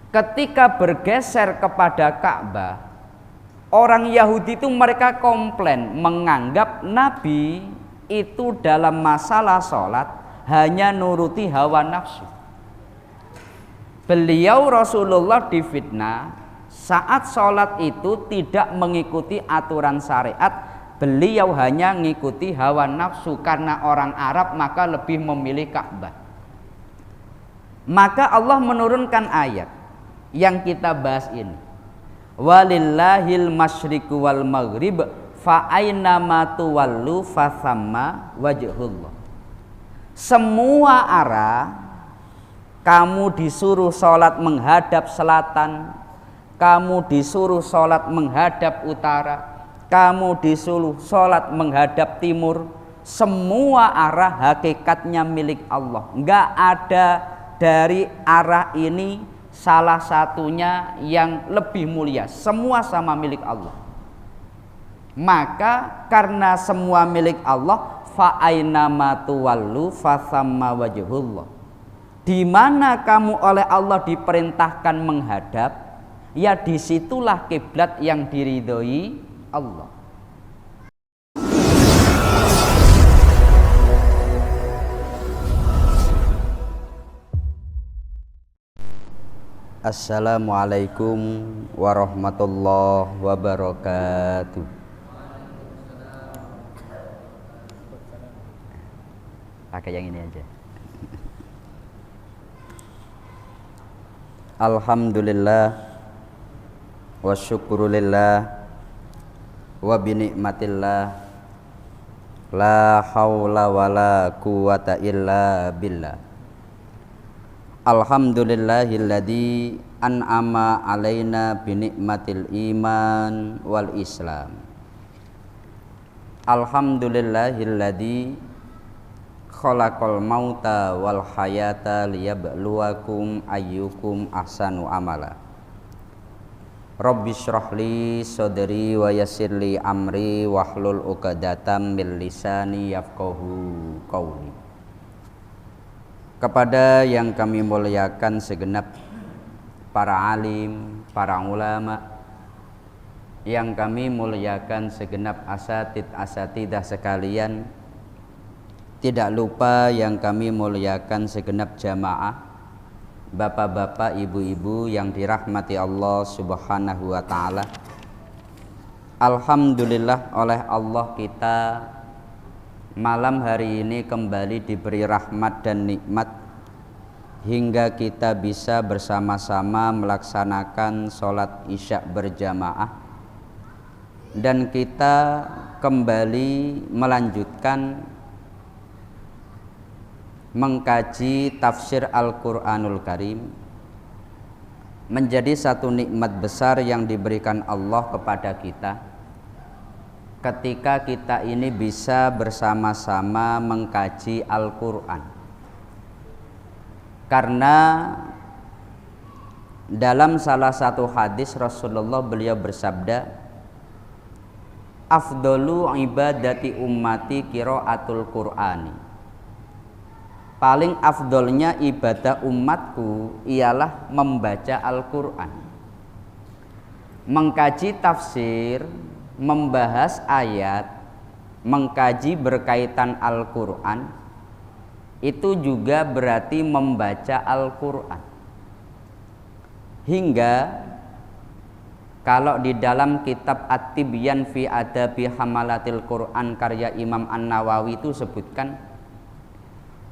ketika bergeser kepada Ka'bah, orang Yahudi itu mereka komplain, menganggap Nabi itu dalam masalah sholat hanya nuruti hawa nafsu. Beliau Rasulullah difitnah saat sholat itu tidak mengikuti aturan syariat, beliau hanya mengikuti hawa nafsu. Karena orang Arab maka lebih memilih Ka'bah. Maka Allah menurunkan ayat yang kita bahas ini, walillahil masyriqu wal maghrib fa aina tuwallu fa thamma wajhullah. Semua arah kamu disuruh sholat menghadap selatan, kamu disuruh sholat menghadap utara, kamu disuruh sholat menghadap timur. Semua arah hakikatnya milik Allah. Enggak ada dari arah ini salah satunya yang lebih mulia. Semua sama milik Allah. Maka karena semua milik Allah, fa aina tuwallu fa thamma wajhullah. Di mana kamu oleh Allah diperintahkan menghadap, ya disitulah kiblat yang diridhoi Allah. Assalamualaikum warahmatullahi wabarakatuh. Pakai yang ini aja. Alhamdulillah wa syukurulillah wa binikmatillah la haula wa la quwata illa billah. Alhamdulillahilladzi an'ama alaina binikmatil iman wal islam. Alhamdulillahilladzi khalaqal mauta wal hayata liyabluwakum ayyukum ahsanu amala. Rabbi shrahli sadri wa yassirli amri wahlul 'uqdatam min lisani yafqahu qawli. Kepada yang kami muliakan segenap para alim, para ulama, yang kami muliakan segenap asatidah sekalian, tidak lupa yang kami muliakan segenap jamaah, bapak-bapak, ibu-ibu yang dirahmati Allah Subhanahu wa ta'ala. Alhamdulillah oleh Allah kita malam hari ini kembali diberi rahmat dan nikmat hingga kita bisa bersama-sama melaksanakan sholat isya berjamaah, dan kita kembali melanjutkan mengkaji tafsir Al-Quranul Karim. Menjadi satu nikmat besar yang diberikan Allah kepada kita ketika kita ini bisa bersama-sama mengkaji Al-Quran. Karena dalam salah satu hadis Rasulullah beliau bersabda, afdolu ibadati ummati qiraatul Qur'ani. Paling afdolnya ibadah umatku ialah membaca Al-Quran. Mengkaji tafsir, membahas ayat, mengkaji berkaitan Al-Quran, itu juga berarti membaca Al-Quran. Hingga kalau di dalam kitab At-Tibyan fi Adabi Hamalatil Quran karya Imam An-Nawawi itu sebutkan,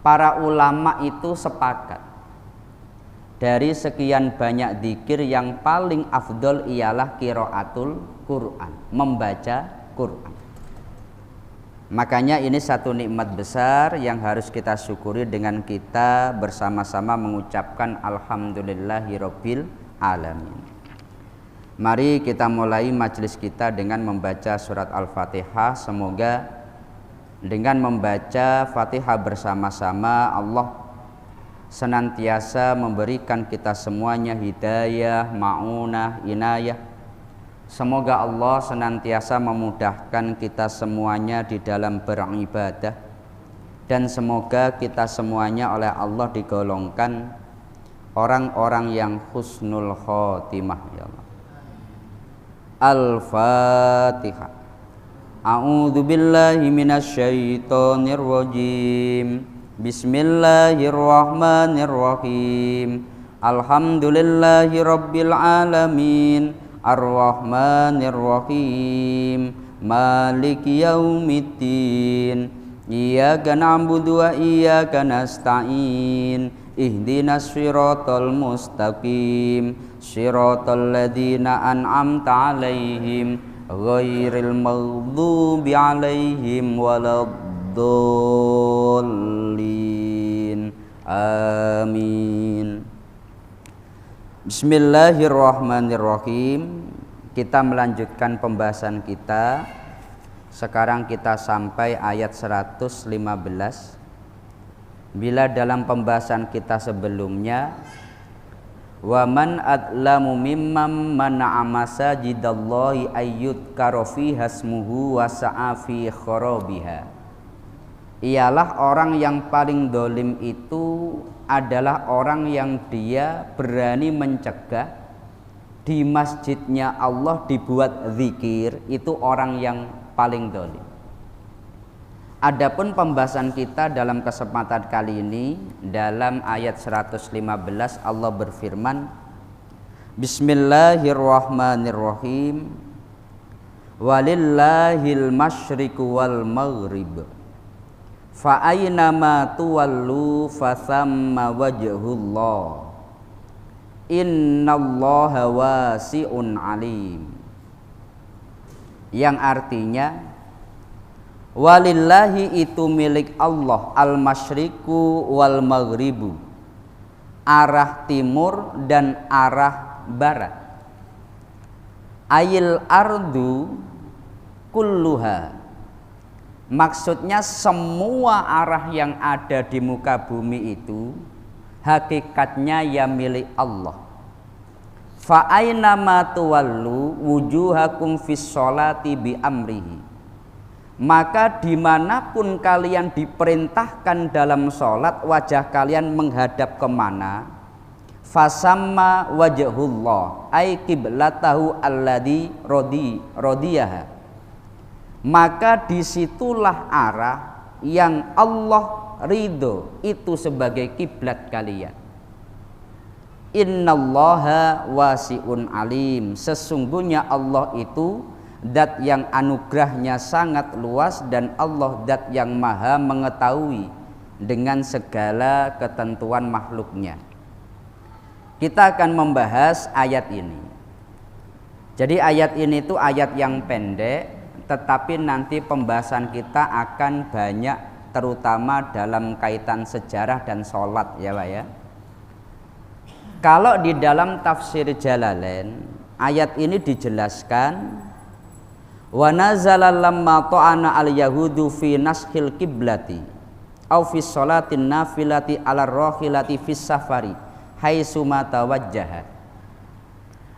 para ulama itu sepakat dari sekian banyak zikir yang paling afdol ialah qiraatul Quran, membaca Quran. Makanya ini satu nikmat besar yang harus kita syukuri dengan kita bersama-sama mengucapkan alhamdulillahirabbil alamin. Mari kita mulai majelis kita dengan membaca surat Al-Fatihah. Semoga dengan membaca Fatihah bersama-sama Allah senantiasa memberikan kita semuanya hidayah, ma'unah, inayah. Semoga Allah senantiasa memudahkan kita semuanya di dalam beribadah, dan semoga kita semuanya oleh Allah digolongkan orang-orang yang husnul khotimah ya Allah. Al-Fatihah. A'udzu billahi minasyaitonir rajim. Bismillahirrahmanirrahim. Alhamdulillahi rabbil alamin. Ar-Rahmanir Rahim. Maliki yaumiddin. Iyyaka na'budu wa iyyaka nasta'in. Ihdinas siratal mustaqim. Siratal ladzina an'amta 'alaihim ghairil maghdubi 'alaihim waladdallin. Amin. Bismillahirrahmanirrahim. Kita melanjutkan pembahasan kita. Sekarang kita sampai ayat 115. Bila dalam pembahasan kita sebelumnya, wa man adlamu mimman mana'a masajidallahi ayyudkara fiha ismuhu wa sa'a fi kharabiha. Ialah orang yang paling dolim itu adalah orang yang dia berani mencegah di masjidnya Allah dibuat zikir, itu orang yang paling dolim. Adapun pembahasan kita dalam kesempatan kali ini dalam ayat 115 Allah berfirman, Bismillahirrahmanirrahim. Walillahil masyriqu wal maghrib. Fa aynama tuwallu fathamma wajhullah. Innallaha wasi'un alim. Yang artinya, walillahi itu milik Allah al-masyriqu wal maghribu, arah timur dan arah barat. Ayil ardu kulluha, maksudnya semua arah yang ada di muka bumi itu hakikatnya ya milik Allah. Fa aina ma tuwallu wujuhakum fis sholati bi amrihi. Maka dimanapun kalian diperintahkan dalam sholat, wajah kalian menghadap kemana? Fasamma wajhullah ay qiblatahu alladhi rodiyaha. Maka disitulah arah yang Allah ridho, itu sebagai kiblat kalian. Innallaha wasi'un alim. Sesungguhnya Allah itu Dat yang anugerahnya sangat luas, dan Allah Dat yang maha mengetahui dengan segala ketentuan makhluknya. Kita akan membahas ayat ini. Jadi ayat ini itu ayat yang pendek, tetapi nanti pembahasan kita akan banyak, terutama dalam kaitan sejarah dan sholat ya Pak ya. Kalau di dalam tafsir Jalalain, ayat ini dijelaskan, wa nazala lamma ta'ana al-yahudu fi nashil kiblati au fi sholatin nafilati ala rohilati fis safari haitsu ma tawajjaha.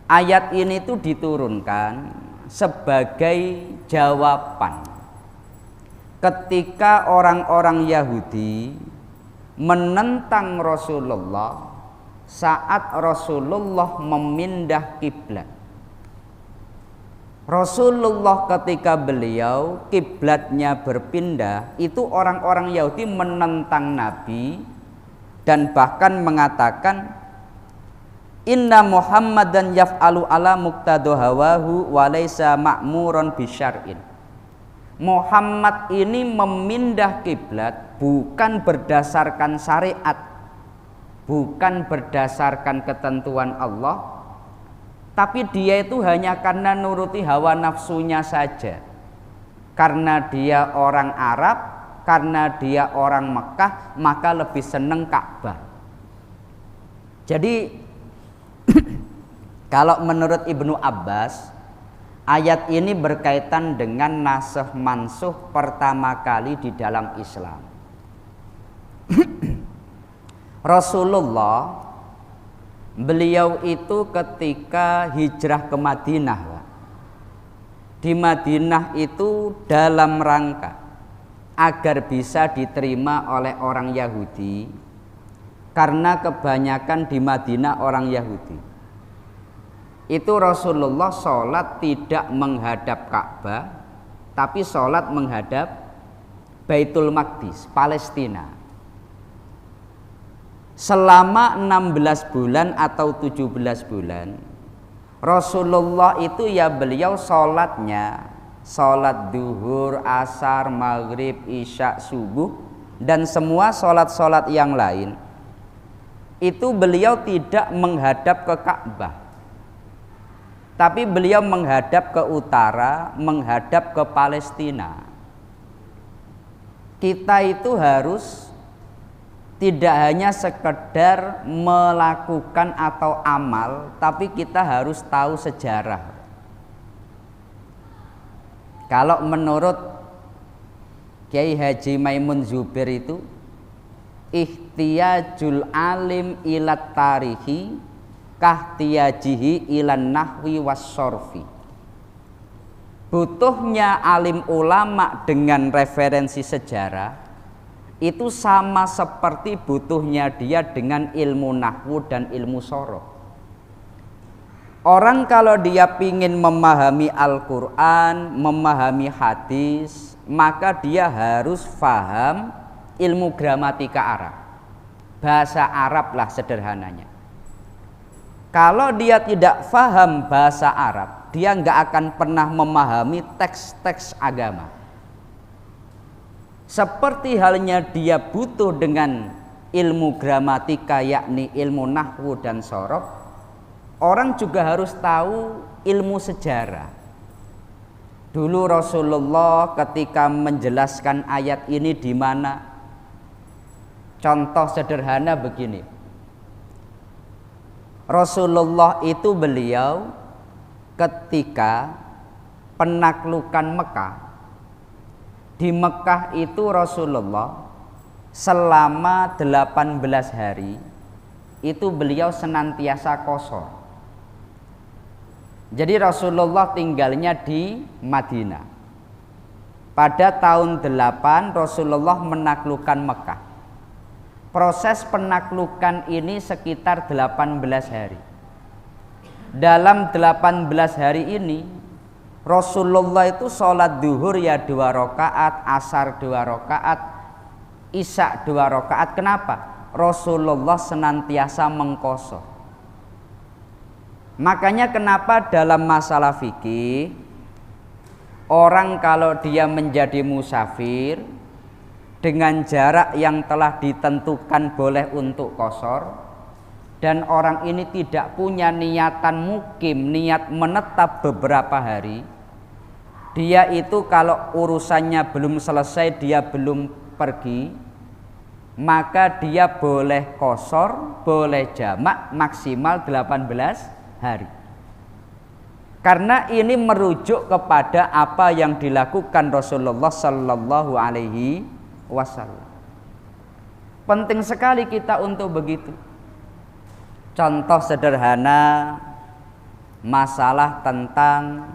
Ayat ini tuh diturunkan sebagai jawaban ketika orang-orang Yahudi menentang Rasulullah saat Rasulullah memindah kiblat. Rasulullah ketika beliau kiblatnya berpindah, itu orang-orang Yahudi menentang Nabi dan bahkan mengatakan, Inna Muhammadan yaf'alu ala muqtadu hawahu wa laysa ma'muran bisyar'in. Muhammad ini memindah kiblat bukan berdasarkan syariat, bukan berdasarkan ketentuan Allah, tapi dia itu hanya karena nuruti hawa nafsunya saja. Karena dia orang Arab, karena dia orang Mekah, maka lebih seneng Ka'bah. Jadi kalau menurut Ibnu Abbas, ayat ini berkaitan dengan nasakh mansukh pertama kali di dalam Islam. Rasulullah, beliau itu ketika hijrah ke Madinah, di Madinah itu dalam rangka agar bisa diterima oleh orang Yahudi, karena kebanyakan di Madinah orang Yahudi. Itu Rasulullah sholat tidak menghadap Ka'bah, tapi sholat menghadap Baitul Maqdis, Palestina. Selama 16 bulan atau 17 bulan Rasulullah itu ya beliau sholatnya sholat duhur, asar, maghrib, isya, subuh, dan semua sholat-sholat yang lain itu beliau tidak menghadap ke Ka'bah, tapi beliau menghadap ke utara, menghadap ke Palestina. Kita itu harus tidak hanya sekedar melakukan atau amal, tapi kita harus tahu sejarah. Kalau menurut Kiai Haji Maimun Zubair itu ihtiyajul alim ilat tarihi kahtiyajihi ilan nahwi wassorfi. Butuhnya alim ulama dengan referensi sejarah itu sama seperti butuhnya dia dengan ilmu nahwu dan ilmu sorof. Orang kalau dia ingin memahami Al-Quran, memahami hadis, maka dia harus faham ilmu gramatika Arab, bahasa Arab lah sederhananya. Kalau dia tidak faham bahasa Arab, dia nggak akan pernah memahami teks-teks agama. Seperti halnya dia butuh dengan ilmu gramatika, yakni ilmu nahwu dan sorof, orang juga harus tahu ilmu sejarah. Dulu Rasulullah ketika menjelaskan ayat ini di mana? Contoh sederhana begini. Rasulullah itu beliau ketika penaklukan Mekah, di Mekah itu Rasulullah selama 18 hari itu beliau senantiasa kosor. Jadi Rasulullah tinggalnya di Madinah. Pada tahun 8 Rasulullah menaklukkan Mekah. Proses penaklukan ini sekitar 18 hari. Dalam 18 hari ini Rasulullah itu sholat duhur ya 2 rakaat, asar 2 rakaat, isya 2 rakaat. Kenapa? Rasulullah senantiasa mengkosor. Makanya kenapa dalam masalah fikih orang kalau dia menjadi musafir dengan jarak yang telah ditentukan boleh untuk kosor, dan orang ini tidak punya niatan mukim, niat menetap beberapa hari, dia itu kalau urusannya belum selesai, dia belum pergi, maka dia boleh kosor, boleh jamak maksimal 18 hari. Karena ini merujuk kepada apa yang dilakukan Rasulullah Sallallahu Alaihi Wasallam. Penting sekali kita untuk begitu. Contoh sederhana masalah tentang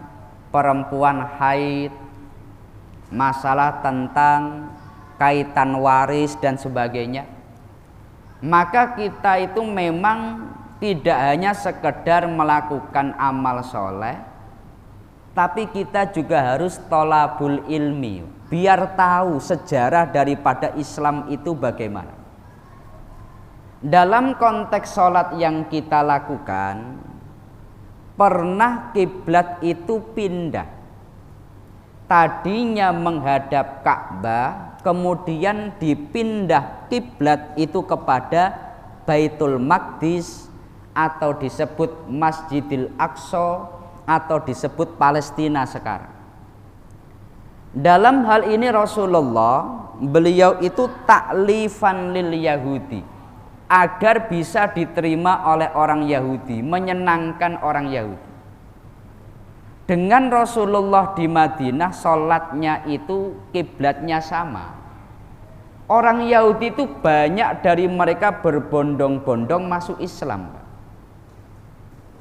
perempuan haid, masalah tentang kaitan waris dan sebagainya. Maka kita itu memang tidak hanya sekedar melakukan amal soleh, tapi kita juga harus tolabul ilmi, biar tahu sejarah daripada Islam itu bagaimana. Dalam konteks sholat yang kita lakukan, pernah kiblat itu pindah. Tadinya menghadap Ka'bah, kemudian dipindah kiblat itu kepada Baitul Maqdis, atau disebut Masjidil Aqsa, atau disebut Palestina sekarang. Dalam hal ini Rasulullah, beliau itu taklifan lil Yahudi, agar bisa diterima oleh orang Yahudi, menyenangkan orang Yahudi. Dengan Rasulullah di Madinah, sholatnya itu kiblatnya sama. Orang Yahudi itu banyak dari mereka berbondong-bondong masuk Islam,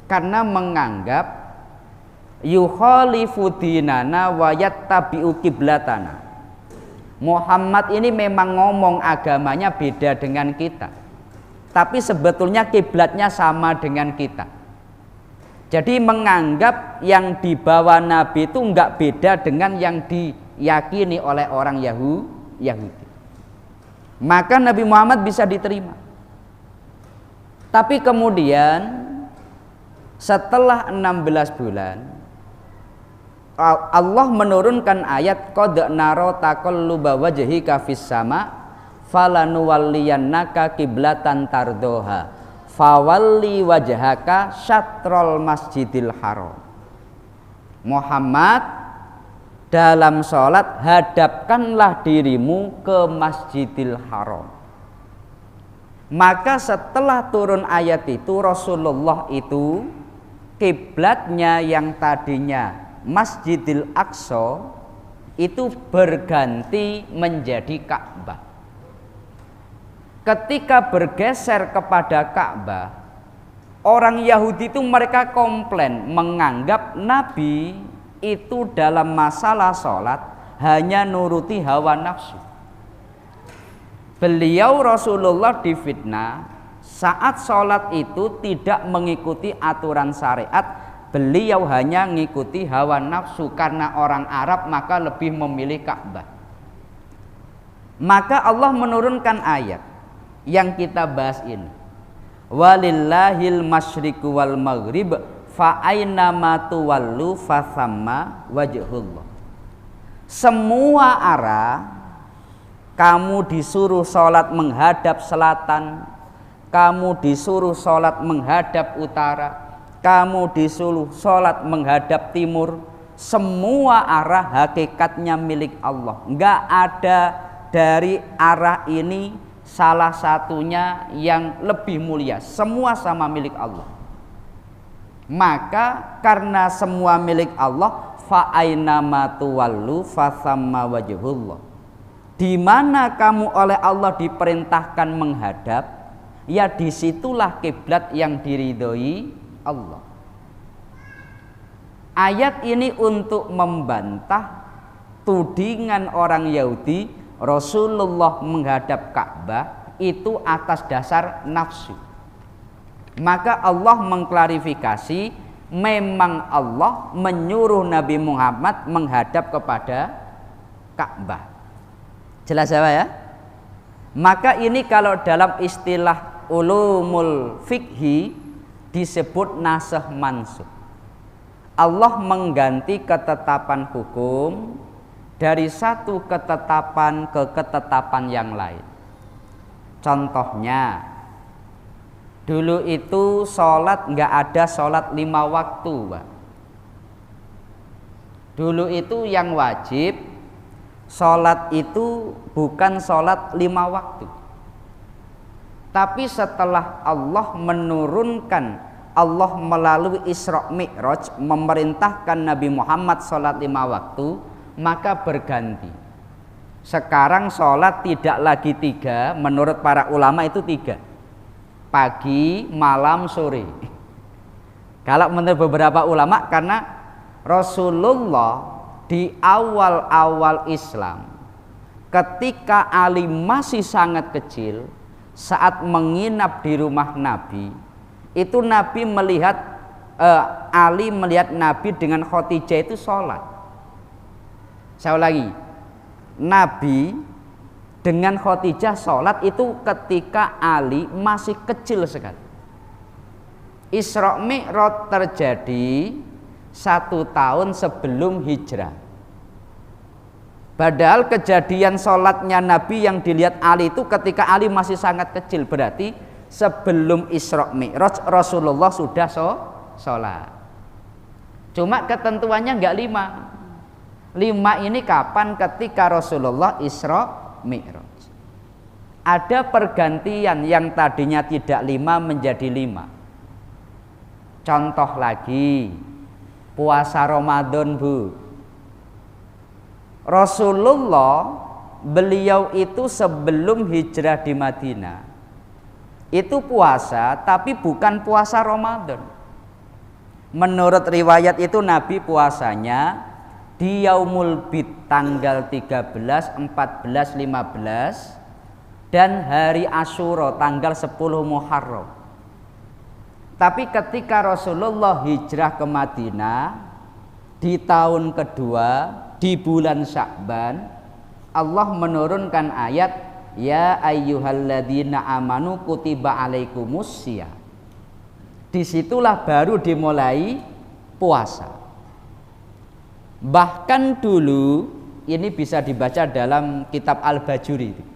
karena menganggap yukhalifu dinana wa yattabi'u qiblatana. Muhammad ini memang ngomong agamanya beda dengan kita. tapi sebetulnya kiblatnya sama dengan kita. Jadi menganggap yang dibawa Nabi itu enggak beda dengan yang diyakini oleh orang Yahudi. Maka Nabi Muhammad bisa diterima. Tapi kemudian setelah 16 bulan Allah menurunkan ayat qad naro taqalluba wajhika fis sama falanuwalliyannaka qiblatan tardoha fawalli wajhaka syatrol masjidil haram. Muhammad, dalam sholat hadapkanlah dirimu ke Masjidil Haram. Maka setelah turun ayat itu, Rasulullah itu kiblatnya yang tadinya Masjidil Aqsa itu berganti menjadi Ka'bah. Ketika bergeser kepada Ka'bah, orang Yahudi itu mereka komplain, menganggap Nabi itu dalam masalah sholat hanya nuruti hawa nafsu. Beliau Rasulullah difitnah saat sholat itu tidak mengikuti aturan syariat, beliau hanya mengikuti hawa nafsu karena orang Arab maka lebih memilih Ka'bah. Maka Allah menurunkan ayat yang kita bahas ini, walillahil masyriqu wal maghrib fa aina ma tuwallu fa thamma wajhullah. Semua arah kamu disuruh sholat menghadap selatan, kamu disuruh sholat menghadap utara, kamu disuruh sholat menghadap timur, semua arah hakikatnya milik Allah. Enggak ada dari arah ini salah satunya yang lebih mulia, semua sama milik Allah. Maka karena semua milik Allah, fa aina ma tuwallu fa thamma wajhullah. Di mana kamu oleh Allah diperintahkan menghadap, ya disitulah kiblat yang diridhoi Allah. Ayat ini untuk membantah tudingan orang Yahudi Rasulullah menghadap Ka'bah itu atas dasar nafsu. Maka Allah mengklarifikasi, memang Allah menyuruh Nabi Muhammad menghadap kepada Ka'bah. Jelas ya? Maka ini kalau dalam istilah ulumul fikhi disebut nasakh mansukh. Allah mengganti ketetapan hukum dari satu ketetapan ke ketetapan yang lain. Contohnya, dulu itu sholat nggak ada sholat 5 waktu, Pak. Dulu itu yang wajib sholat itu bukan sholat 5 waktu. Tapi setelah Allah menurunkan, Allah melalui Isra Mi'raj memerintahkan Nabi Muhammad sholat 5 waktu, maka berganti. Sekarang sholat tidak lagi 3, menurut para ulama itu 3. Pagi, malam, sore. Kalau menurut beberapa ulama, karena Rasulullah di awal-awal Islam, ketika Ali masih sangat kecil, saat menginap di rumah Nabi, itu Nabi melihat Ali melihat Nabi dengan Khadijah itu sholat. Saya ulangi, Nabi dengan Khadijah sholat itu ketika Ali masih kecil sekali. Isra Mi'raj terjadi 1 tahun sebelum hijrah. Padahal kejadian sholatnya Nabi yang dilihat Ali itu ketika Ali masih sangat kecil, berarti sebelum Isra Mi'raj Rasulullah sudah sholat. Cuma ketentuannya enggak 5. 5 ini kapan? Ketika Rasulullah Isra Mi'raj. Ada pergantian yang tadinya tidak 5 menjadi 5. Contoh lagi, puasa Ramadan, Bu. Rasulullah beliau itu sebelum hijrah di Madinah itu puasa, tapi bukan puasa Ramadan. Menurut riwayat itu Nabi puasanya di Yaumul Bid tanggal 13, 14, 15, dan hari Asyura tanggal 10 Muharram. Tapi ketika Rasulullah hijrah ke Madinah di tahun kedua di bulan Sya'ban, Allah menurunkan ayat ya ayyuhalladzina amanu kutiba alaikumussyiyam. Disitulah baru dimulai puasa. Bahkan dulu ini bisa dibaca dalam kitab Al-Bajuri.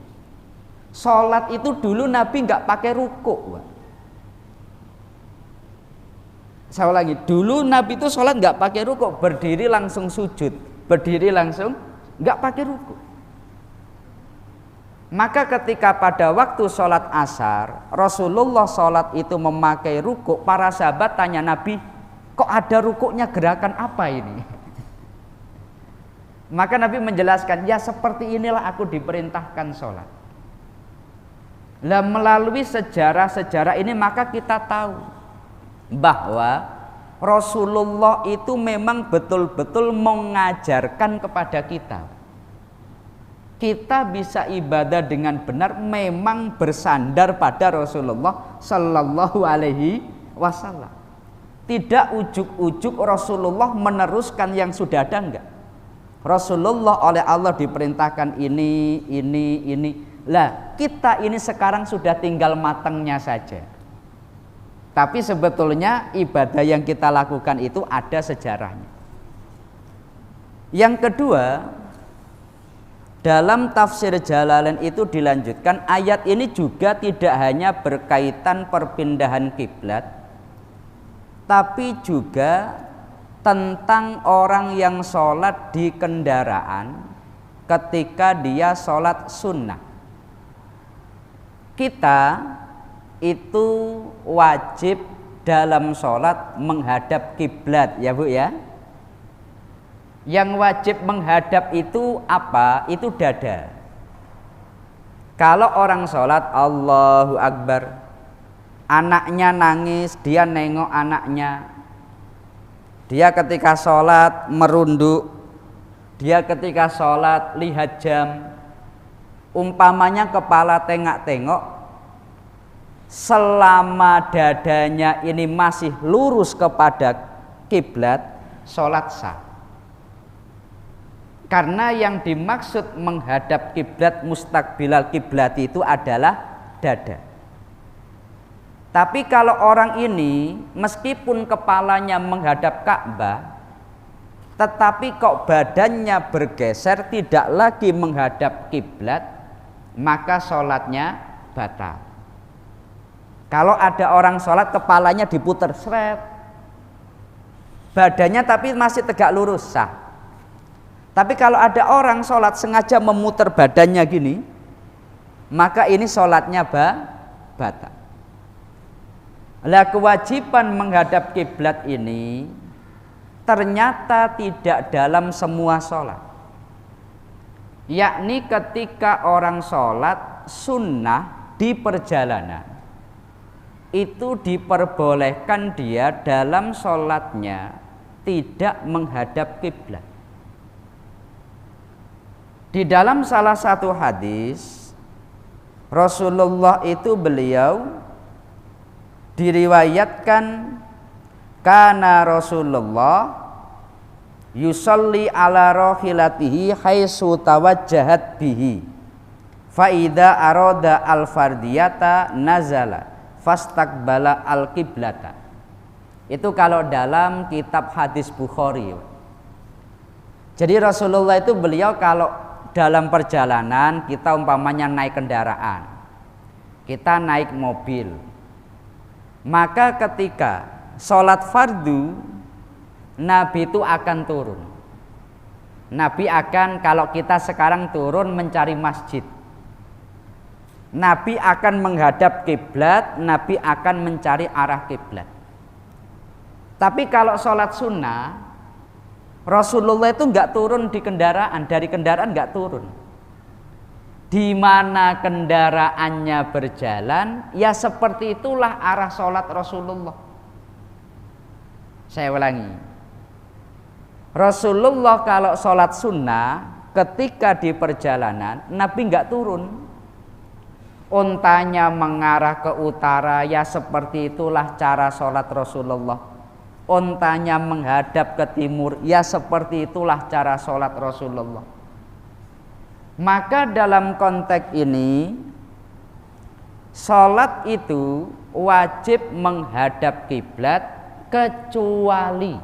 Sholat itu dulu Nabi nggak pakai rukuk. Saya ulangi, dulu Nabi itu sholat nggak pakai rukuk, berdiri langsung sujud, berdiri langsung nggak pakai rukuk. Maka ketika pada waktu sholat asar Rasulullah sholat itu memakai rukuk, para sahabat tanya Nabi, kok ada rukuknya, gerakan apa ini? Maka Nabi menjelaskan, ya seperti inilah aku diperintahkan sholat. Nah, melalui sejarah-sejarah ini maka kita tahu bahwa Rasulullah itu memang betul-betul mengajarkan kepada kita bisa ibadah dengan benar memang bersandar pada Rasulullah Sallallahu Alaihi Wasallam. Tidak ujuk-ujuk Rasulullah meneruskan yang sudah ada, enggak. Rasulullah oleh Allah diperintahkan ini. Lah kita ini sekarang sudah tinggal matangnya saja. Tapi sebetulnya ibadah yang kita lakukan itu ada sejarahnya. Yang kedua, dalam tafsir Jalalain itu dilanjutkan, ayat ini juga tidak hanya berkaitan perpindahan kiblat, tapi juga tentang orang yang sholat di kendaraan ketika dia sholat sunnah. Kita itu wajib dalam sholat menghadap kiblat, ya Bu ya. Yang wajib menghadap itu apa? Itu dada. Kalau orang sholat Allahu Akbar, anaknya nangis, dia nengok anaknya. Dia ketika sholat merunduk, dia ketika sholat lihat jam. Umpamanya kepala tengok-tengok, selama dadanya ini masih lurus kepada kiblat, sholat sah. Karena yang dimaksud menghadap kiblat mustaqbilal kiblat itu adalah dada. Tapi kalau orang ini meskipun kepalanya menghadap Ka'bah, tetapi kok badannya bergeser tidak lagi menghadap kiblat, maka sholatnya batal. Kalau ada orang sholat kepalanya diputer seret, badannya tapi masih tegak lurus, sah. Tapi kalau ada orang sholat sengaja memutar badannya gini, maka ini sholatnya batal. Lah kewajiban menghadap kiblat ini ternyata tidak dalam semua sholat. Yakni ketika orang sholat sunnah di perjalanan, itu diperbolehkan dia dalam sholatnya tidak menghadap kiblat. Di dalam salah satu hadis Rasulullah itu beliau diriwayatkan kana Rasulullah yusalli ala rahilatihi haitsu tawajjahat bihi fa idza arada al fardiyata nazala fastaqbala al qiblata. Itu kalau dalam kitab hadis Bukhari. Jadi Rasulullah itu beliau kalau dalam perjalanan, kita umpamanya naik kendaraan, kita naik mobil, maka ketika sholat fardu Nabi itu akan turun. Nabi akan, kalau kita sekarang turun mencari masjid, Nabi akan menghadap kiblat, Nabi akan mencari arah kiblat. Tapi kalau sholat sunnah Rasulullah itu enggak turun di kendaraan, dari kendaraan enggak turun. Di mana kendaraannya berjalan, ya seperti itulah arah sholat Rasulullah. Saya ulangi. Rasulullah kalau sholat sunnah ketika di perjalanan, Nabi enggak turun. Untanya mengarah ke utara, ya seperti itulah cara sholat Rasulullah. Untanya menghadap ke timur, ya seperti itulah cara sholat Rasulullah. Maka dalam konteks ini, sholat itu wajib menghadap kiblat kecuali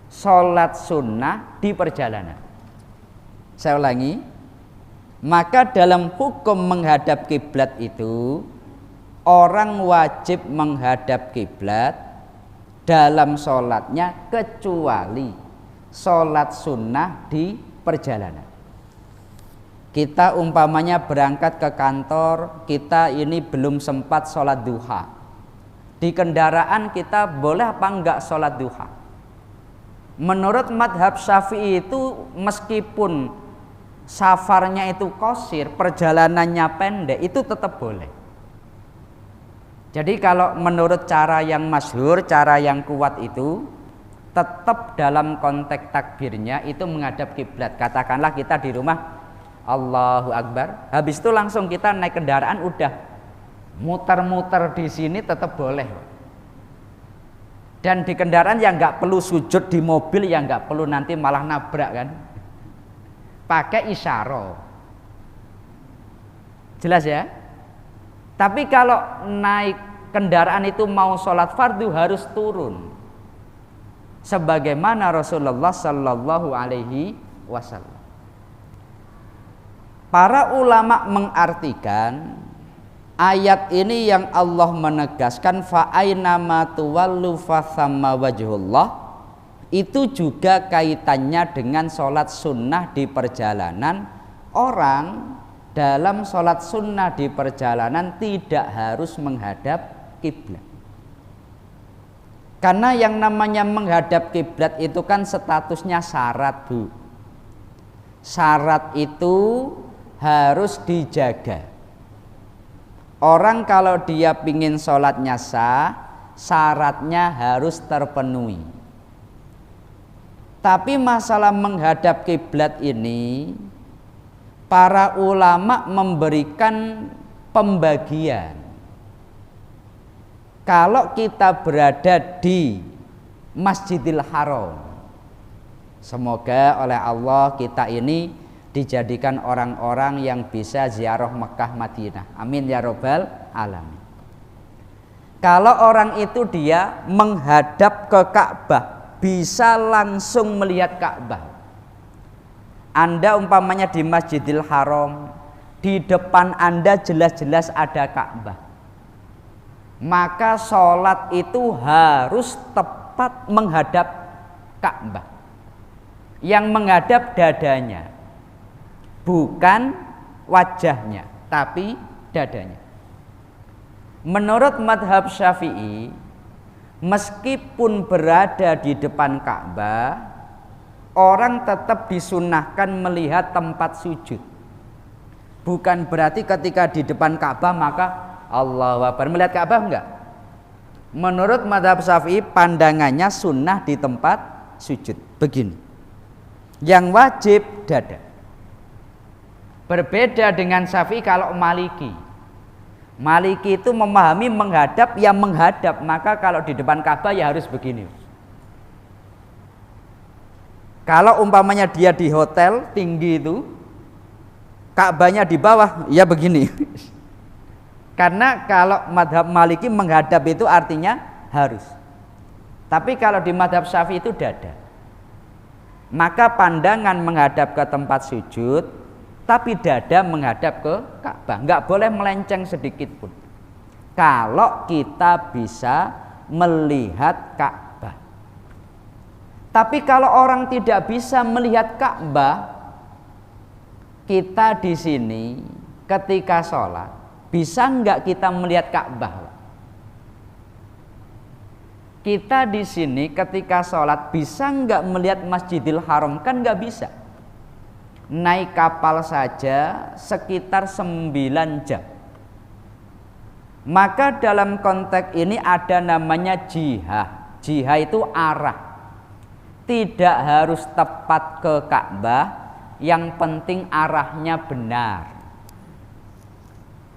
sholat sunnah di perjalanan. Saya ulangi, maka dalam hukum menghadap kiblat itu orang wajib menghadap kiblat dalam sholatnya kecuali sholat sunnah di perjalanan. Kita umpamanya berangkat ke kantor, kita ini belum sempat sholat duha. Di kendaraan kita boleh apa enggak sholat duha? Menurut madhab Syafi'i itu meskipun safarnya itu qasir, perjalanannya pendek, itu tetap boleh. Jadi kalau menurut cara yang masyhur, cara yang kuat itu tetap dalam konteks takbirnya itu menghadap kiblat. Katakanlah kita di rumah Allahu Akbar, habis itu langsung kita naik kendaraan udah muter-muter di sini tetap boleh. Dan di kendaraan yang nggak perlu sujud, di mobil yang nggak perlu nanti malah nabrak kan. Pakai isyarah. Jelas ya? Tapi kalau naik kendaraan itu mau sholat fardu harus turun. Sebagaimana Rasulullah Sallallahu Alaihi Wasallam. Para ulama mengartikan ayat ini yang Allah menegaskan fa ainama tuwallu fathamma wajhullah, itu juga kaitannya dengan sholat sunnah di perjalanan. Orang dalam sholat sunnah di perjalanan tidak harus menghadap kiblat. Karena yang namanya menghadap kiblat itu kan statusnya syarat, Bu. Syarat itu harus dijaga. Orang kalau dia pingin sholatnya sah, syaratnya harus terpenuhi. Tapi masalah menghadap kiblat ini, para ulama memberikan pembagian. Kalau kita berada di Masjidil Haram, semoga oleh Allah kita ini dijadikan orang-orang yang bisa ziarah Mekah Madinah. Amin ya robbal alamin. Kalau orang itu dia menghadap ke Ka'bah, bisa langsung melihat Ka'bah. Anda umpamanya di Masjidil Haram, di depan Anda jelas-jelas ada Ka'bah. Maka sholat itu harus tepat menghadap Ka'bah. Yang menghadap dadanya, bukan wajahnya, tapi dadanya. Menurut madhab Syafi'i, meskipun berada di depan Ka'bah, orang tetap disunahkan melihat tempat sujud. Bukan berarti ketika di depan Ka'bah maka Allahu Akbar. Melihat Ka'bah enggak? Menurut madhab Syafi'i pandangannya sunnah di tempat sujud. Begini, yang wajib dada. Berbeda dengan Syafi'i kalau Maliki. Maliki itu memahami menghadap, ya menghadap. Maka kalau di depan Ka'bah ya harus begini. Kalau umpamanya dia di hotel tinggi itu, Ka'bahnya di bawah, ya begini. Karena kalau madhab Maliki menghadap itu artinya harus. Tapi kalau di madhab Syafi'i itu dada. Maka pandangan menghadap ke tempat sujud, tapi dada menghadap ke Ka'bah. Enggak boleh melenceng sedikit pun. Kalau kita bisa melihat Ka'bah. Tapi kalau orang tidak bisa melihat Ka'bah, kita di sini ketika sholat bisa enggak kita melihat Ka'bah? Kita di sini ketika sholat bisa enggak melihat Masjidil Haram? Kan enggak bisa. Naik kapal saja sekitar 9 jam. Maka dalam konteks ini ada namanya jihah. Jihah itu arah. Tidak harus tepat ke Ka'bah, yang penting arahnya benar.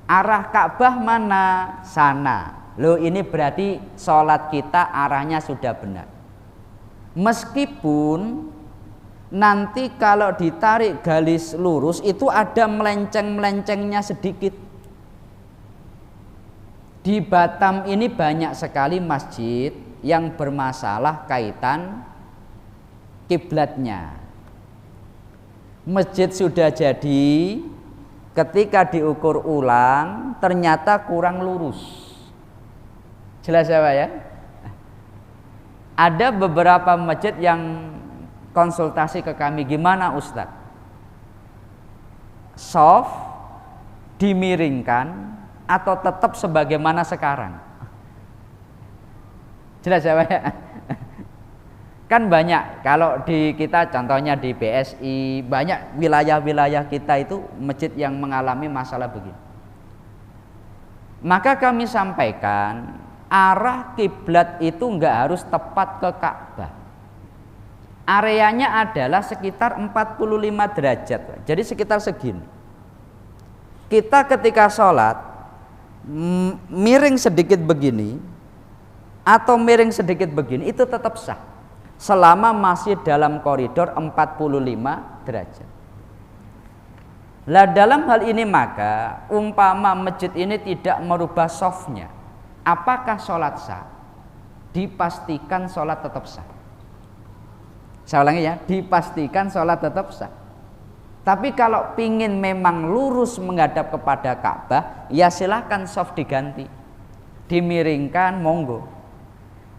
Arah Ka'bah mana? Sana. Loh, ini berarti sholat kita arahnya sudah benar. Meskipun nanti kalau ditarik garis lurus itu ada melenceng-melencengnya sedikit. Di Batam ini banyak sekali masjid yang bermasalah kaitan kiblatnya. Masjid sudah jadi, ketika diukur ulang ternyata kurang lurus. Jelas ya Pak ya? Ada beberapa masjid yang konsultasi ke kami, gimana Ustadz? Soft, dimiringkan, atau tetap sebagaimana sekarang? Jelas ya Pak ya? Kan banyak, kalau di kita contohnya di BSI, banyak wilayah-wilayah kita itu masjid yang mengalami masalah begini. Maka kami sampaikan, arah kiblat itu enggak harus tepat ke Ka'bah. Areanya adalah sekitar 45 derajat. Jadi sekitar segini. Kita ketika sholat miring sedikit begini atau miring sedikit begini itu tetap sah, selama masih dalam koridor 45 derajat. Lah dalam hal ini maka umpama masjid ini tidak merubah softnya, apakah sholat sah? Dipastikan sholat tetap sah. Saya ulangi ya, dipastikan sholat tetap sah. Tapi kalau pingin memang lurus menghadap kepada Ka'bah, ya silahkan soft diganti, dimiringkan, monggo.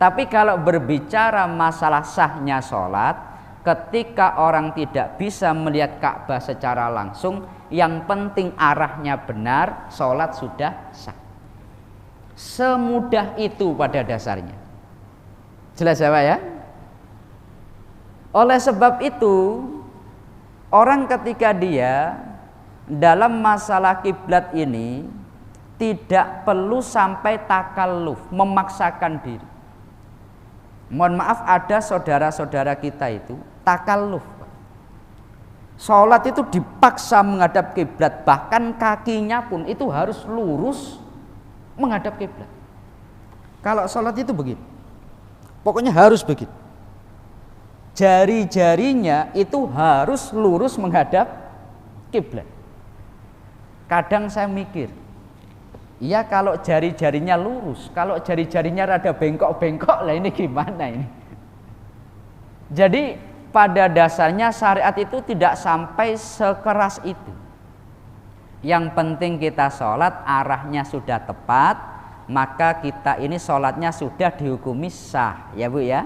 Tapi kalau berbicara masalah sahnya sholat, ketika orang tidak bisa melihat Ka'bah secara langsung, yang penting arahnya benar, sholat sudah sah. Semudah itu pada dasarnya. Jelas ya Pak ya? Oleh sebab itu, orang ketika dia dalam masalah kiblat ini tidak perlu sampai takalluf, memaksakan diri. Mohon maaf, ada saudara-saudara kita itu takalluf. Sholat itu dipaksa menghadap kiblat, bahkan kakinya pun itu harus lurus menghadap kiblat. Kalau sholat itu begitu, pokoknya harus begitu. Jari-jarinya itu harus lurus menghadap kiblat. Kadang saya mikir, iya kalau jari-jarinya lurus, kalau jari-jarinya rada bengkok-bengkok, lah ini gimana ini? Jadi pada dasarnya syariat itu tidak sampai sekeras itu. Yang penting kita sholat arahnya sudah tepat, maka kita ini sholatnya sudah dihukumi sah, ya Bu ya.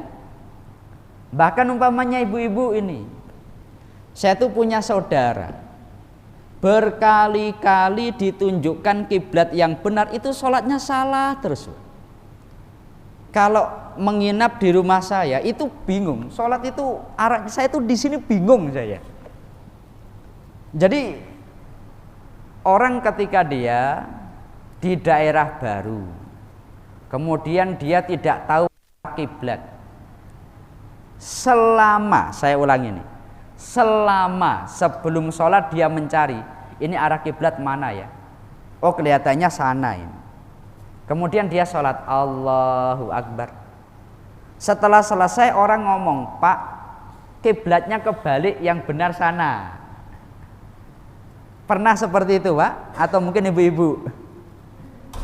Bahkan umpamanya ibu-ibu ini, saya tuh punya saudara, berkali-kali ditunjukkan kiblat yang benar, itu sholatnya salah terus. Kalau menginap di rumah saya itu bingung, sholat itu arah saya itu di sini bingung saya. Jadi orang ketika dia di daerah baru, kemudian dia tidak tahu kiblat, selama, saya ulangi ini, selama sebelum sholat dia mencari, ini arah kiblat mana ya? Oh kelihatannya sana ini. Kemudian dia sholat, Allahu Akbar. Setelah selesai orang ngomong, Pak, kiblatnya kebalik, yang benar sana. Pernah seperti itu Pak? Atau mungkin ibu-ibu?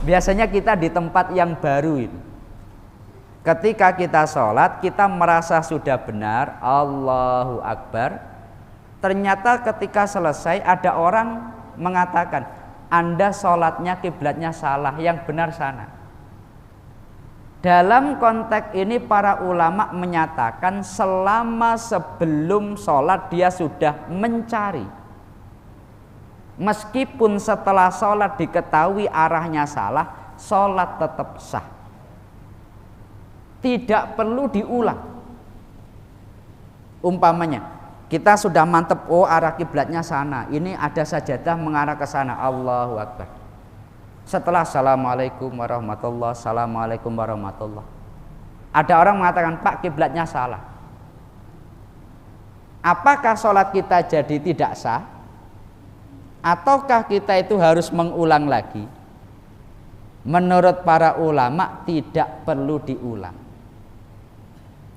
Biasanya kita di tempat yang baru itu, ketika kita sholat, kita merasa sudah benar, Allahu Akbar. Ternyata ketika selesai ada orang mengatakan, Anda sholatnya kiblatnya salah, yang benar sana. Dalam konteks ini para ulama menyatakan selama sebelum sholat dia sudah mencari. Meskipun setelah sholat diketahui arahnya salah, sholat tetap sah. Tidak perlu diulang. Umpamanya kita sudah mantep, oh arah kiblatnya sana, ini ada sajadah mengarah ke sana, Allahu Akbar. Setelah assalamualaikum warahmatullah, assalamualaikum warahmatullah, ada orang mengatakan, Pak kiblatnya salah. Apakah sholat kita jadi tidak sah? ataukah kita itu harus mengulang lagi? Menurut para ulama tidak perlu diulang.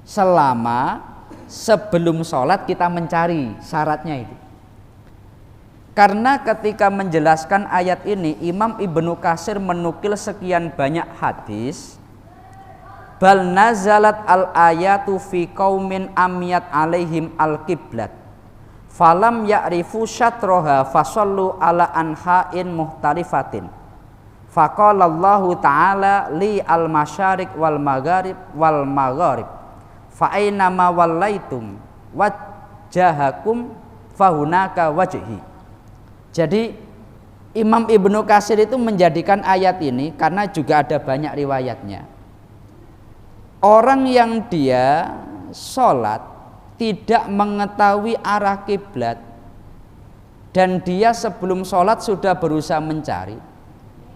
Selama sebelum sholat kita mencari syaratnya itu. Karena ketika menjelaskan ayat ini, Imam Ibnu Katsir menukil sekian banyak hadis. Bal nazalat al ayatu fi qaumin amiyat alaihim al qiblat falam ya'rifu syatroha fasallu ala anha'in muhtalifatin. Faqala Allahu ta'ala li al masyarik wal magharib fa aina ma wallaitum wajhahakum fahunaka wajhi. Jadi Imam Ibnu Katsir itu menjadikan ayat ini karena juga ada banyak riwayatnya. Orang yang dia sholat tidak mengetahui arah kiblat dan dia sebelum sholat sudah berusaha mencari,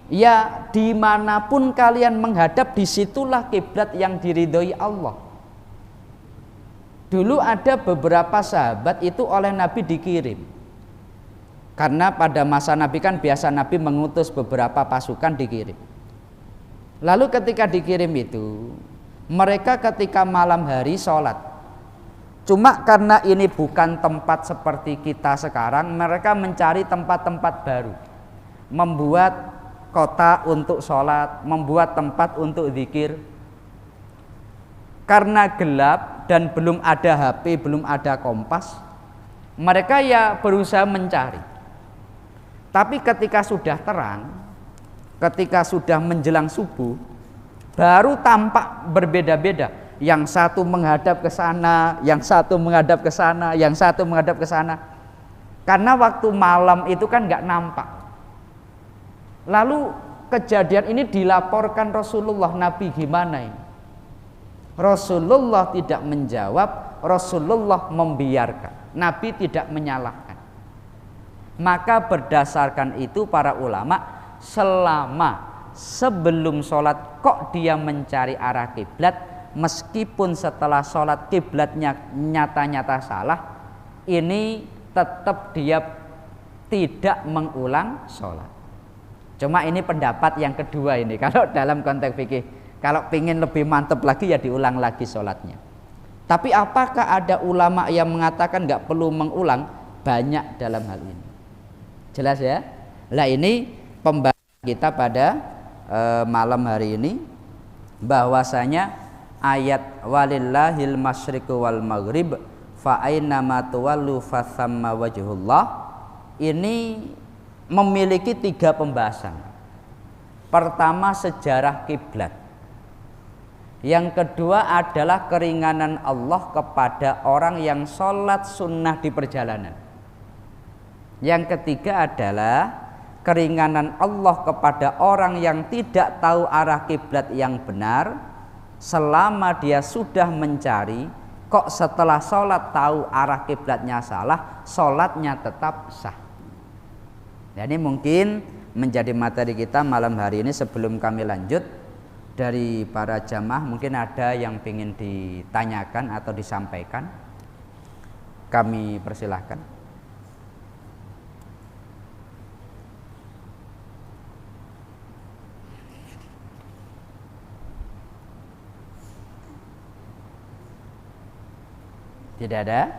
ya dimanapun kalian menghadap, disitulah kiblat yang diridhoi Allah. Dulu ada beberapa sahabat itu oleh Nabi dikirim, karena pada masa Nabi kan biasa Nabi mengutus beberapa pasukan dikirim. Lalu ketika dikirim itu, mereka ketika malam hari sholat, cuma karena ini bukan tempat seperti kita sekarang, mereka mencari tempat-tempat baru, membuat kota untuk sholat, membuat tempat untuk zikir. Karena gelap dan belum ada HP, belum ada kompas, mereka ya berusaha mencari. Tapi ketika sudah terang, ketika sudah menjelang subuh, baru tampak berbeda-beda. Yang satu menghadap ke sana, yang satu menghadap ke sana, yang satu menghadap ke sana. Karena waktu malam itu kan nggak nampak. Lalu kejadian ini dilaporkan Rasulullah. Nabi gimana ini? Rasulullah tidak menjawab, Rasulullah membiarkan. Nabi tidak menyalahkan. Maka berdasarkan itu para ulama, selama sebelum sholat kok dia mencari arah kiblat, meskipun setelah sholat kiblatnya nyata-nyata salah, ini tetap dia tidak mengulang sholat. Cuma ini pendapat yang kedua ini. Kalau dalam konteks fikih, kalau ingin lebih mantap lagi ya diulang lagi sholatnya. Tapi apakah ada ulama yang mengatakan nggak perlu mengulang? Banyak dalam hal ini. Jelas ya? Nah ini pembahasan kita pada malam hari ini, bahwasanya ayat walillahil masyriqu wal maghrib fa aina ma tuwallu fathamma wajhullah ini memiliki 3 pembahasan. Pertama, sejarah kiblat. Yang kedua adalah keringanan Allah kepada orang yang sholat sunnah di perjalanan. Yang ketiga adalah keringanan Allah kepada orang yang tidak tahu arah kiblat yang benar, selama dia sudah mencari, kok setelah sholat tahu arah kiblatnya salah, sholatnya tetap sah. Dan ini mungkin menjadi materi kita malam hari ini. Sebelum kami lanjut, dari para jamaah mungkin ada yang ingin ditanyakan atau disampaikan, kami persilahkan. Tidak ada?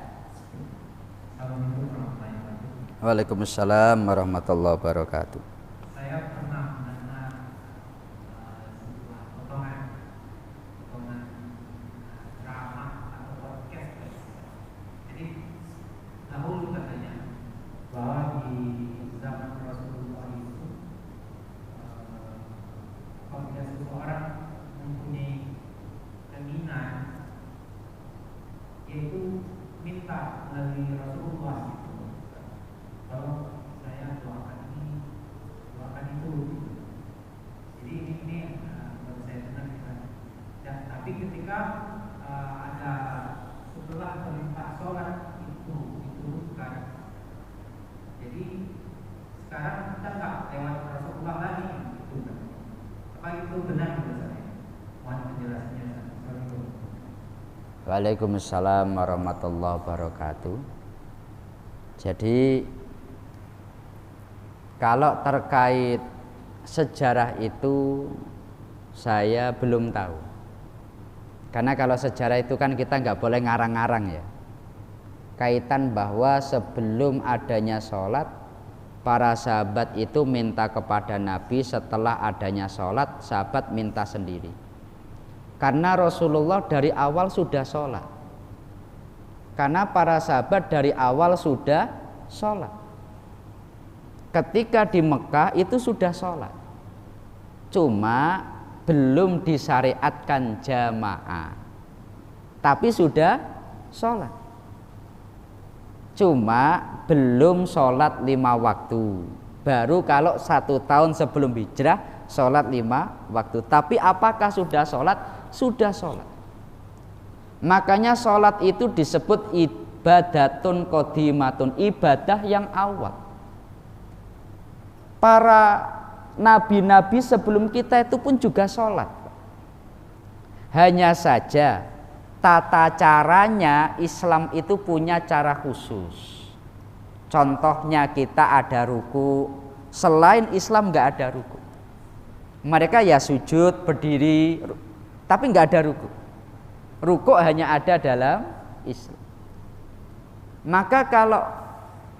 Waalaikumsalam warahmatullahi wabarakatuh. Saya pernah mendengar sebuah potongan ceramah atau podcast. Jadi dahulu katanya bahwa di zaman Rasulullah itu apabila seseorang mempunyai keinginan, yaitu minta melalui Rasulullah gitu. Kalau saya doakan ini, doakan itu gitu. Jadi ini baru saya dengar gitu. Dan tapi ketika ada setelah perintah sholat itu diturunkan, jadi sekarang kita nggak lewat Rasulullah lagi gitu. Apa itu benar menurut saya? Mohon penjelasannya. Waalaikumsalam warahmatullahi wabarakatuh. Jadi Kalau terkait sejarah itu saya belum tahu. Karena kalau sejarah itu kan kita nggak boleh ngarang-ngarang ya. Kaitan bahwa sebelum adanya sholat, para sahabat itu minta kepada Nabi, setelah adanya sholat sahabat minta sendiri. Karena Rasulullah dari awal sudah sholat. Karena para sahabat dari awal sudah sholat. Ketika di Mekah itu sudah sholat, cuma belum disyariatkan jamaah, tapi sudah sholat. Cuma belum sholat 5 waktu. Baru kalau 1 tahun sebelum hijrah sholat 5 waktu. Tapi apakah sudah sholat? Sudah sholat. Makanya sholat itu disebut ibadatun qodimatun, ibadah yang awal. Para nabi-nabi sebelum kita itu pun juga sholat. Hanya saja tata caranya Islam itu punya cara khusus. Contohnya kita ada ruku, selain Islam nggak ada ruku. Mereka ya sujud, berdiri, tapi nggak ada ruku. Ruku hanya ada dalam Islam. Maka kalau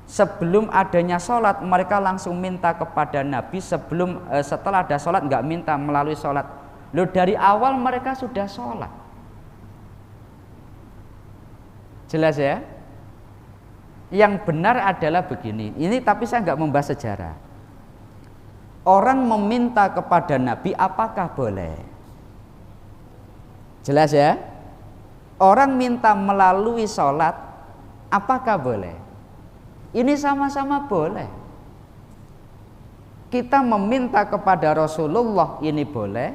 sebelum adanya sholat mereka langsung minta kepada Nabi, setelah ada sholat nggak minta melalui sholat. Loh, dari awal mereka sudah sholat. Jelas ya? Yang benar adalah begini. Ini tapi saya nggak membahas sejarah. Orang meminta kepada Nabi apakah boleh? Jelas ya? Orang minta melalui sholat apakah boleh? Ini sama-sama boleh. Kita meminta kepada Rasulullah ini boleh.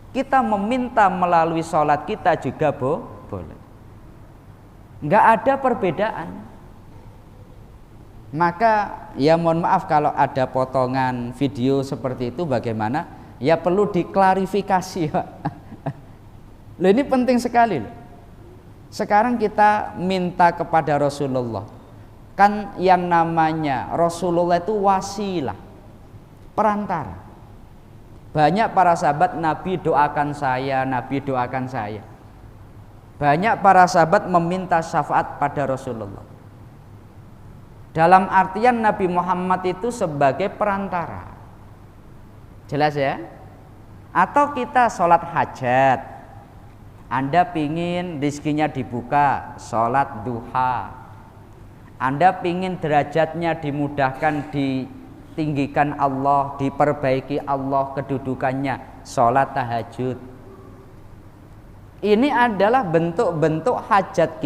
Kita meminta melalui sholat kita juga boleh. Nggak ada perbedaan. Maka ya mohon maaf kalau ada potongan video seperti itu bagaimana? Ya perlu diklarifikasi Pak. Loh, ini penting sekali loh. Sekarang kita minta kepada Rasulullah. Kan yang namanya Rasulullah itu wasilah, perantara. Banyak para sahabat, Nabi doakan saya, Nabi doakan saya. Banyak para sahabat meminta syafaat pada Rasulullah. Dalam artian Nabi Muhammad itu sebagai perantara. Jelas ya? Atau kita sholat hajat, Anda pingin rezekinya dibuka, sholat duha. Anda pingin derajatnya dimudahkan, ditinggikan Allah, diperbaiki Allah kedudukannya, sholat tahajud. Ini adalah bentuk-bentuk hajat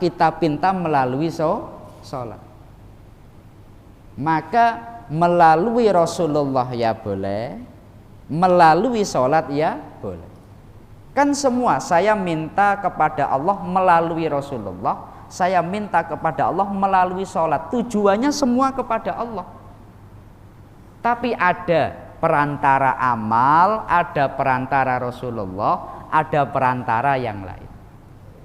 kita pinta melalui sholat. Maka melalui Rasulullah ya boleh, melalui sholat ya boleh. Kan semua saya minta kepada Allah melalui Rasulullah, saya minta kepada Allah melalui sholat. Tujuannya semua kepada Allah. Tapi ada perantara amal, ada perantara Rasulullah, ada perantara yang lain.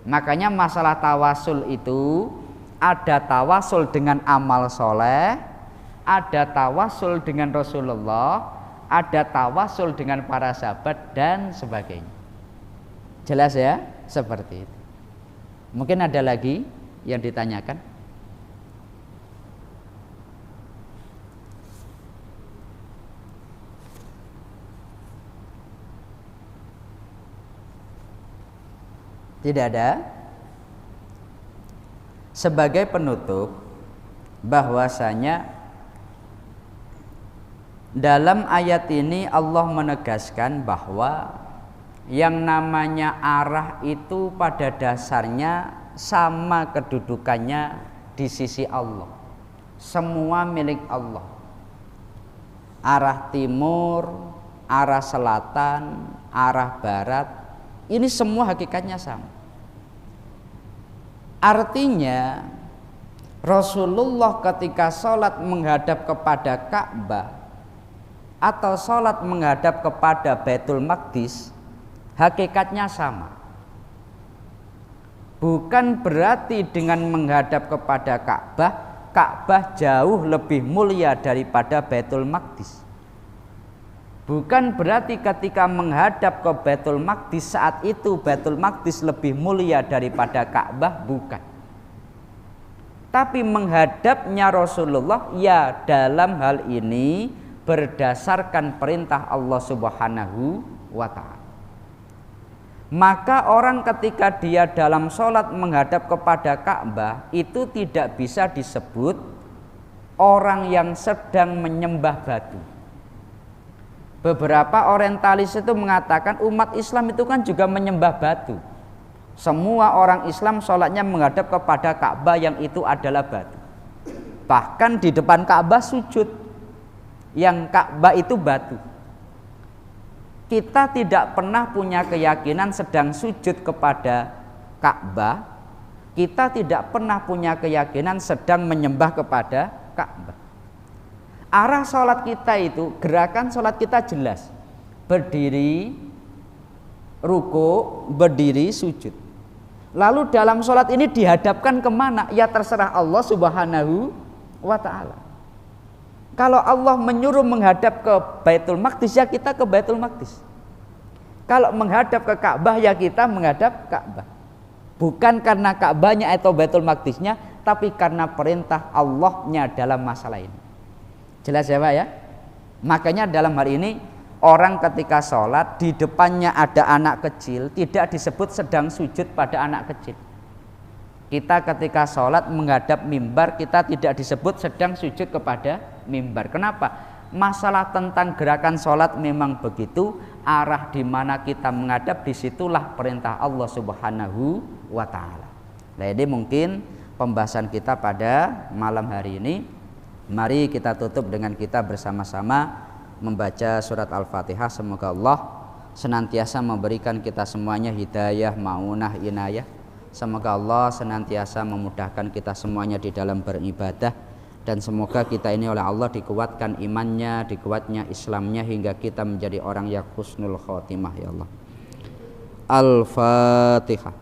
Makanya masalah tawasul itu ada tawasul dengan amal soleh, ada tawasul dengan Rasulullah, ada tawasul dengan para sahabat dan sebagainya. Jelas ya? Seperti itu. Mungkin ada lagi yang ditanyakan? Tidak ada? Sebagai penutup, bahwasanya dalam ayat ini Allah menegaskan bahwa yang namanya arah itu pada dasarnya sama kedudukannya di sisi Allah. Semua milik Allah. Arah timur, arah selatan, arah barat, ini semua hakikatnya sama. Artinya Rasulullah ketika sholat menghadap kepada Ka'bah atau sholat menghadap kepada Baitul Maqdis, hakikatnya sama. Bukan berarti dengan menghadap kepada Ka'bah Ka'bah jauh lebih mulia daripada Baitul Maqdis. Bukan berarti ketika menghadap ke Baitul Maqdis saat itu Baitul Maqdis lebih mulia daripada Ka'bah, bukan. Tapi menghadapnya Rasulullah ya dalam hal ini berdasarkan perintah Allah Subhanahu wa ta'ala. Maka orang ketika dia dalam sholat menghadap kepada Ka'bah itu tidak bisa disebut orang yang sedang menyembah batu. Beberapa orientalis itu mengatakan umat Islam itu kan juga menyembah batu. Semua orang Islam sholatnya menghadap kepada Ka'bah yang itu adalah batu. Bahkan di depan Ka'bah sujud, yang Ka'bah itu batu. Kita tidak pernah punya keyakinan sedang sujud kepada Ka'bah. Kita tidak pernah punya keyakinan sedang menyembah kepada Ka'bah. Arah sholat kita itu, gerakan sholat kita jelas. Berdiri, ruku, berdiri, sujud. Lalu dalam sholat ini dihadapkan kemana? Ya terserah Allah Subhanahu wa ta'ala. Kalau Allah menyuruh menghadap ke Baitul Maqdis, ya kita ke Baitul Maqdis. Kalau menghadap ke Ka'bah, ya kita menghadap Ka'bah. Bukan karena Ka'bahnya atau Baitul Maqdisnya, tapi karena perintah Allahnya dalam masalah ini. Jelas ya Pak ya? Makanya dalam hal ini orang ketika sholat di depannya ada anak kecil tidak disebut sedang sujud pada anak kecil. Kita ketika sholat menghadap mimbar kita tidak disebut sedang sujud kepada mimbar. Kenapa? Masalah tentang gerakan sholat memang begitu. Arah di mana kita menghadap disitulah perintah Allah Subhanahu wa ta'ala. Nah ini mungkin pembahasan kita pada malam hari ini. Mari kita tutup dengan kita bersama-sama membaca surat Al-Fatihah. Semoga Allah senantiasa memberikan kita semuanya hidayah, maunah, inayah. Semoga Allah senantiasa memudahkan kita semuanya di dalam beribadah. Dan semoga kita ini oleh Allah dikuatkan imannya, dikuatnya Islamnya hingga kita menjadi orang yang husnul khotimah ya Allah. Al-Fatihah.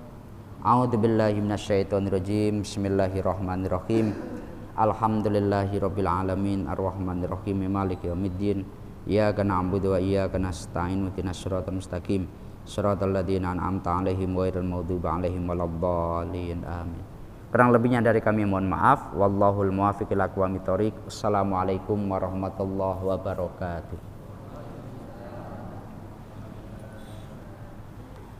A'udzubillahi minasyaitonirrajim. Bismillahirrahmanirrahim. Alhamdulillahirabbil alamin arrahmanirrahim maliki yaumiddin. Iyyaka na'budu wa iyyaka nasta'in ihdinas siratal mustaqim. Shiratal ladzina an'amta 'alaihim ghairil maghdubi 'alaihim waladdallin. Amin. Kurang lebihnya dari kami mohon maaf. Wallahul muwaffiq ila aqwamit thoriq. Assalamualaikum warahmatullahi wabarakatuh.